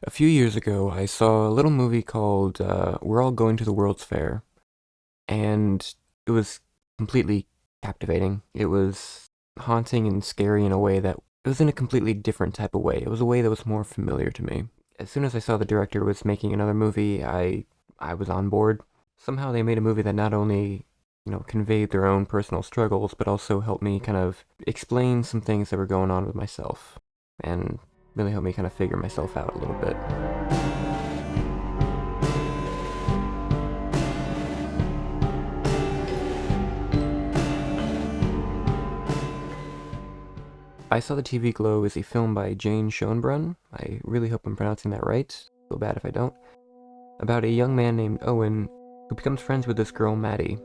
A few years ago, I saw a little movie called We're All Going to the World's Fair, and it was completely captivating. It was haunting and scary in a way that it was in a completely different type of way. It was a way that was more familiar to me. As soon as I saw the director was making another movie, I was on board. Somehow they made a movie that not only, conveyed their own personal struggles, but also helped me kind of explain some things that were going on with myself, and really helped me kind of figure myself out a little bit. I Saw the TV Glow is a film by Jane Schoenbrun. I really hope I'm pronouncing that right. Feel bad if I don't. About a young man named Owen who becomes friends with this girl, Maddie,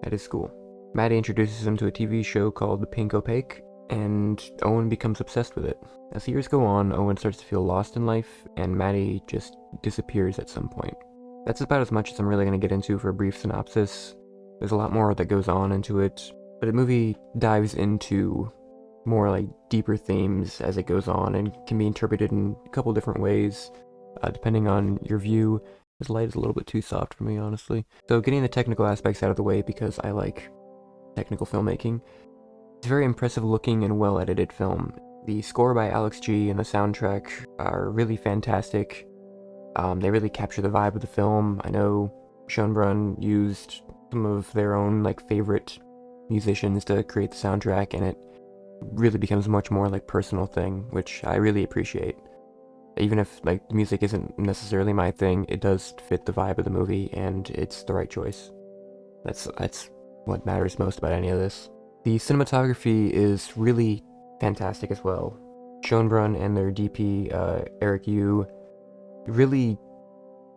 at his school. Maddie introduces him to a TV show called The Pink Opaque, and Owen becomes obsessed with it. As the years go on, Owen starts to feel lost in life, and Maddie just disappears at some point. That's about as much as I'm really going to get into for a brief synopsis. There's a lot more that goes on into it, but the movie dives into more like deeper themes as it goes on and can be interpreted in a couple different ways, depending on your view. This light is a little bit too soft for me, honestly. So getting the technical aspects out of the way because I like technical filmmaking. It's a very impressive looking and well edited film. The score by Alex G and the soundtrack are really fantastic. They really capture the vibe of the film. I know Schoenbrun used some of their own favorite musicians to create the soundtrack, and it really becomes a much more personal thing, which I really appreciate. Even if the music isn't necessarily my thing, it does fit the vibe of the movie, and it's the right choice. That's what matters most about any of this. The cinematography is really fantastic as well. Schoenbrun and their DP, Eric Yu, really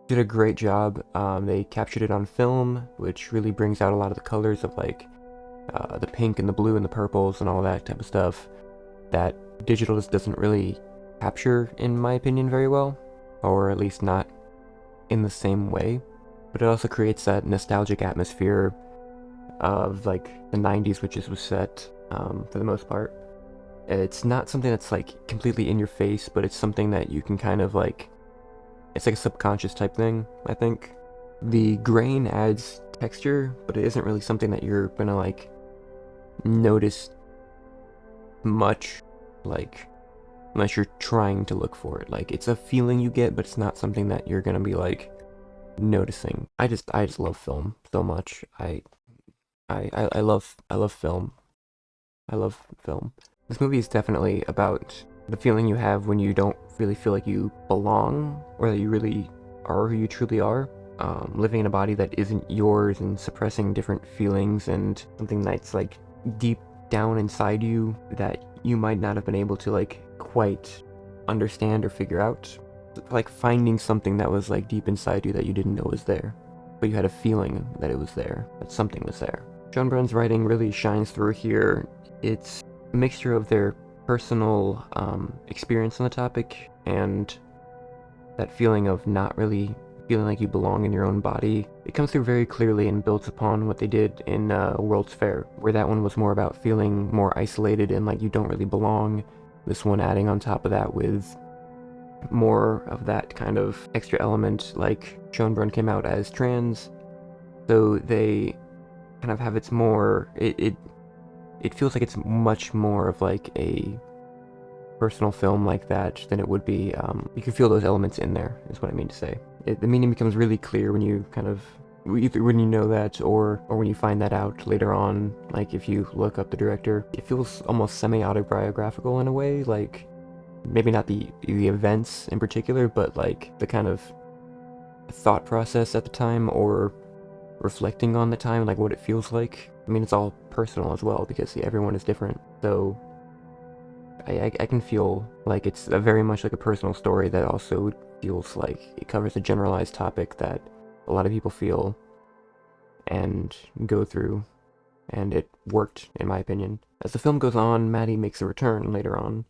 did a great job. They captured it on film, which really brings out a lot of the colors of the pink and the blue and the purples and all that type of stuff that digital just doesn't really capture, in my opinion, very well, or at least not in the same way. But it also creates that nostalgic atmosphere of the 90s, which was set for the most part. It's not something that's completely in your face, but it's something that you can kind of it's like a subconscious type thing, I think. The grain adds texture, but it isn't really something that you're gonna notice much, unless you're trying to look for it. It's a feeling you get, but it's not something that you're gonna be noticing. I just love film so much. I love film. I love film. This movie is definitely about the feeling you have when you don't really feel like you belong, or that you really are who you truly are. Living in a body that isn't yours and suppressing different feelings and something that's deep down inside you that you might not have been able to quite understand or figure out. Finding something that was deep inside you that you didn't know was there, but you had a feeling that it was there, that something was there. Schoenbrun's writing really shines through here. It's a mixture of their personal experience on the topic and that feeling of not really feeling like you belong in your own body. It comes through very clearly and builds upon what they did in World's Fair, where that one was more about feeling more isolated and you don't really belong. This one adding on top of that with more of that kind of extra element, Schoenbrun came out as trans, so they kind of have it feels like it's much more of a personal film like that than it would be. You can feel those elements in there, is what I mean to say. The meaning becomes really clear when you either when you know that or when you find that out later on. If you look up the director, it feels almost semi-autobiographical in a way, maybe not the events in particular, but the kind of thought process at the time, or reflecting on the time, what it feels like. I mean, it's all personal as well, because everyone is different, so I can feel it's very much a personal story that also feels like it covers a generalized topic that a lot of people feel and go through, and it worked, in my opinion. As the film goes on, Maddie makes a return later on.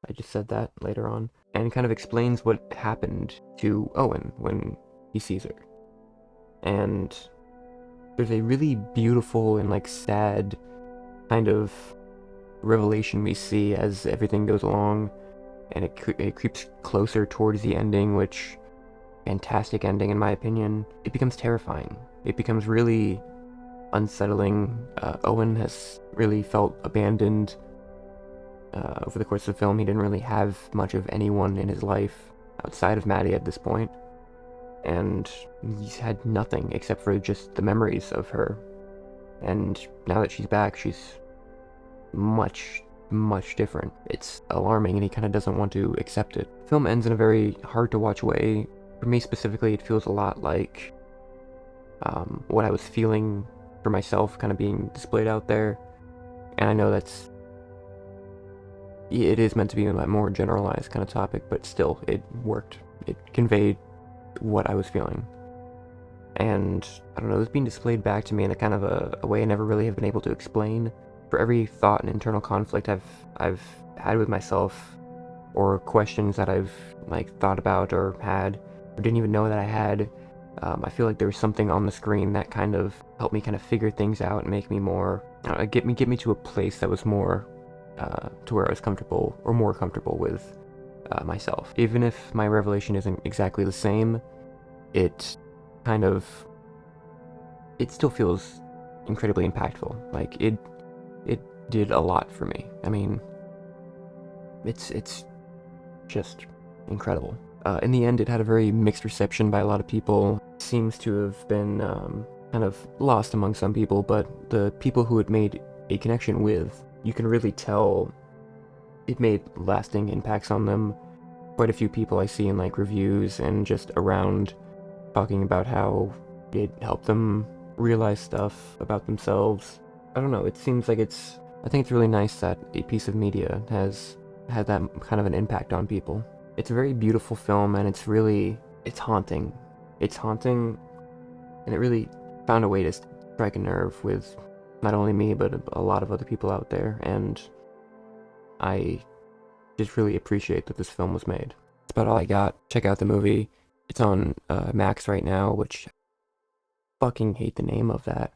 I just said that, later on, and kind of explains what happened to Owen when he sees her. And there's a really beautiful and sad kind of revelation we see as everything goes along. and it creeps closer towards the ending, which fantastic ending in my opinion. It becomes terrifying. It becomes really unsettling. Owen has really felt abandoned over the course of the film. He didn't really have much of anyone in his life outside of Maddie at this point, and he's had nothing except for just the memories of her. And now that she's back, she's much, much different. It's alarming, and he kind of doesn't want to accept it. The film ends in a very hard-to-watch way. For me specifically, it feels a lot like what I was feeling for myself kind of being displayed out there. And I know it is meant to be a more generalized kind of topic, but still, it worked. It conveyed what I was feeling. And I don't know, it was being displayed back to me in a kind of a way I never really have been able to explain. For every thought and internal conflict I've had with myself, or questions that I've like thought about or had, or didn't even know that I had, I feel like there was something on the screen that kind of helped me kind of figure things out and make me more, get me to a place that was more, to where I was comfortable, or more comfortable with myself. Even if my revelation isn't exactly the same, it kind of, it still feels incredibly impactful. Like it did a lot for me. I mean, it's just incredible. In the end, it had a very mixed reception by a lot of people. It seems to have been kind of lost among some people, but the people who it made a connection with, you can really tell it made lasting impacts on them. Quite a few people I see in like reviews and just around talking about how it helped them realize stuff about themselves. I don't know, it seems like I think it's really nice that a piece of media has had that kind of an impact on people. It's a very beautiful film, and it's haunting. It's haunting, and it really found a way to strike a nerve with not only me, but a lot of other people out there, and I just really appreciate that this film was made. That's about all I got. Check out the movie. It's on Max right now, which I fucking hate the name of that,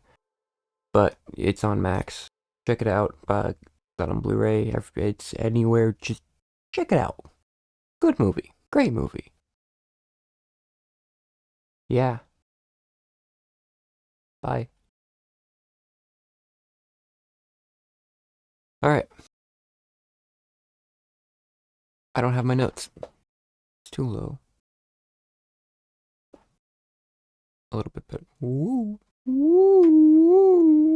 but it's on Max. Check it out. Got on Blu-ray. It's anywhere. Just check it out. Good movie. Great movie. Yeah. Bye. All right. I don't have my notes. It's too low. A little bit better. Woo. Woo.